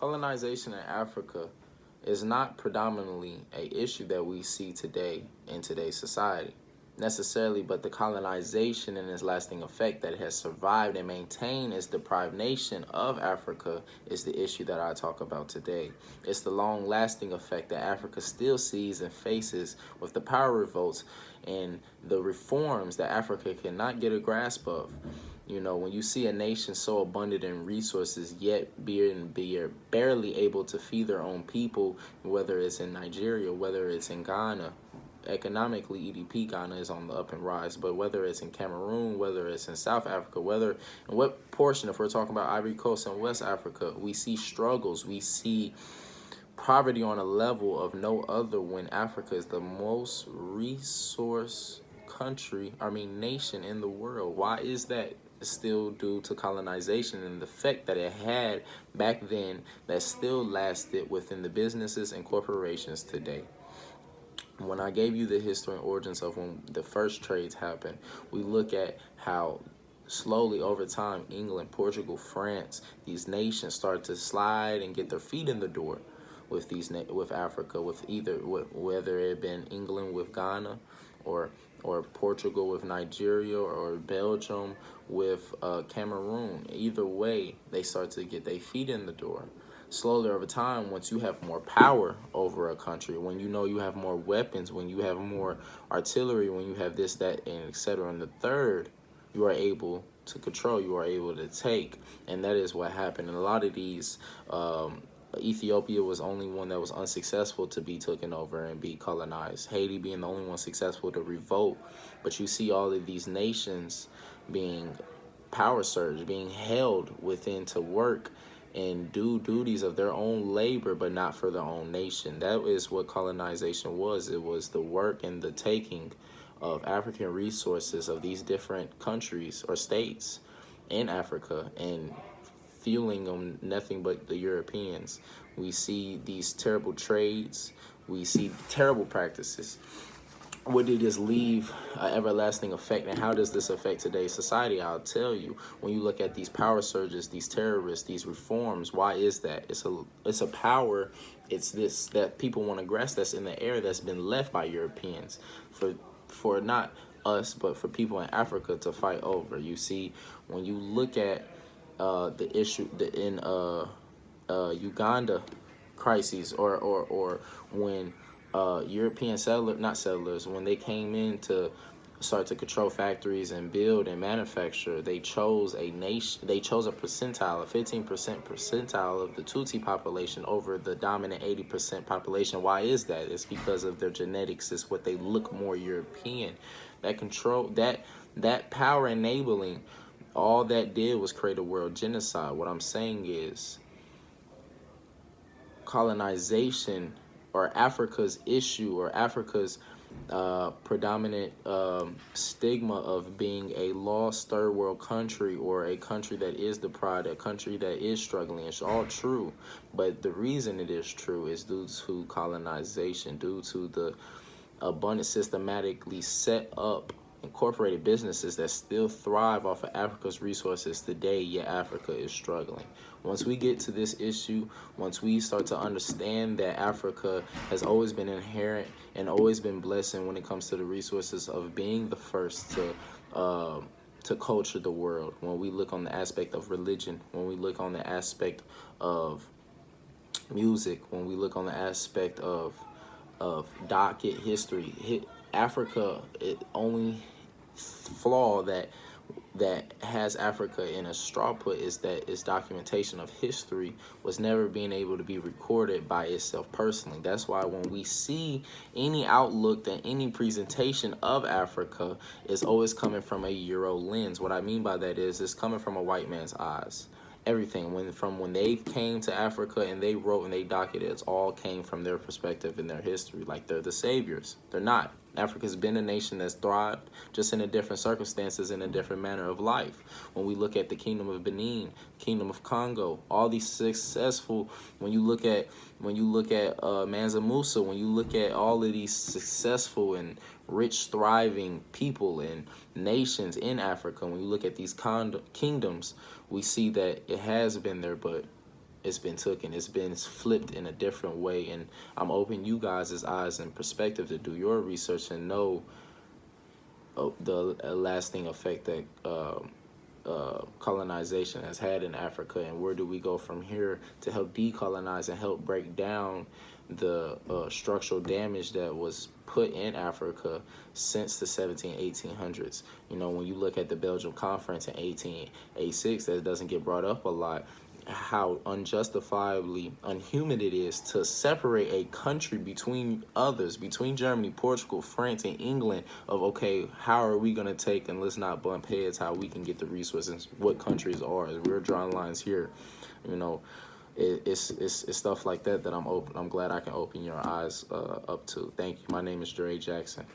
Colonization in Africa is not predominantly a issue that we see today in today's society necessarily, but the colonization and its lasting effect that has survived and maintained its deprived nation of Africa is the issue that I talk about today. It's the long-lasting effect that Africa still sees and faces with the power revolts and the reforms that Africa cannot get a grasp of. You know, when you see a nation so abundant in resources, yet being barely able to feed their own people, whether it's in Nigeria, whether it's in Ghana, economically, EDP Ghana is on the up and rise, but whether it's in Cameroon, whether it's in South Africa, whether in what portion, if we're talking about Ivory Coast and West Africa, we see struggles, we see poverty on a level of no other when Africa is the most resource nation in the world. Why is that? It's still due to colonization and the effect that it had back then that still lasted within the businesses and corporations today. When I gave you the history and origins of when the first trades happened, we look at how slowly over time, England, Portugal, France, these nations start to slide and get their feet in the door with with Africa, whether it been England with Ghana, or Portugal with Nigeria, or Belgium with Cameroon. Either way, they start to get their feet in the door. Slowly over time, once you have more power over a country, when you know you have more weapons, when you have more artillery, when you have this, that, and etc. And the third, you are able to control, you are able to take. And that is what happened. And a lot of these, Ethiopia was only one that was unsuccessful to be taken over and be colonized. Haiti being the only one successful to revolt. But you see all of these nations being power surge, being held within to work and do duties of their own labor, but not for their own nation. That is what colonization was. It was the work and the taking of African resources of these different countries or states in Africa and fueling them nothing but the Europeans. We see these terrible trades. We see terrible practices. What did this leave an everlasting effect, and how does this affect today's society? I'll tell you. When you look at these power surges, these terrorists, these reforms, why is that? It's a power. It's this that people want to grasp that's in the air that's been left by Europeans for not us, but for people in Africa to fight over. You see, when you look at the issue in Uganda crises, or when European not settlers, when they came in to start to control factories and build and manufacture, they chose a nation, they chose a 15% percentile of the Tutsi population over the dominant 80% population. Why is that? It's because of their genetics. It's what they look more European. That control, that power enabling, all that did was create a world genocide. What I'm saying is colonization, or Africa's issue, or Africa's predominant stigma of being a lost third world country, or a country that is deprived, a country that is struggling. It's all true, but the reason it is true is due to colonization, due to the abundant, systematically set up incorporated businesses that still thrive off of Africa's resources today, yet Africa is struggling. Once we get to this issue, once we start to understand that Africa has always been inherent and always been blessed when it comes to the resources of being the first to culture the world, when we look on the aspect of religion, when we look on the aspect of music, when we look on the aspect of docket history, Africa, it only flaw that has Africa in a straw put is that its documentation of history was never being able to be recorded by itself personally. That's why when we see any outlook and any presentation of Africa, it's always coming from a Euro lens. What I mean by that is it's coming from a white man's eyes. Everything, when they came to Africa and they wrote and they docketed, it's all came from their perspective and their history, like they're the saviors. They're not. Africa's been a nation that's thrived, just in a different circumstances, in a different manner of life. When we look at the Kingdom of Benin, Kingdom of Congo, all these successful, when you look at Mansa Musa, when you look at all of these successful and rich, thriving people and nations in Africa, when you look at these kingdoms, we see that it has been there, but it's been taken. It's been flipped in a different way, and I'm opening you guys' eyes and perspective to do your research and know the lasting effect that colonization has had in Africa, and where do we go from here to help decolonize and help break down the structural damage that was put in Africa since the 1800s. You know, when you look at the Belgium Conference in 1886, that doesn't get brought up a lot, how unjustifiably unhuman it is to separate a country between others, between Germany, Portugal, France, and England, of, okay, how are we going to take, and let's not bump heads, how we can get the resources, what countries are. We're drawing lines here, you know. It's stuff like that that I'm glad I can open your eyes up to. Thank you. My name is Dre Jackson.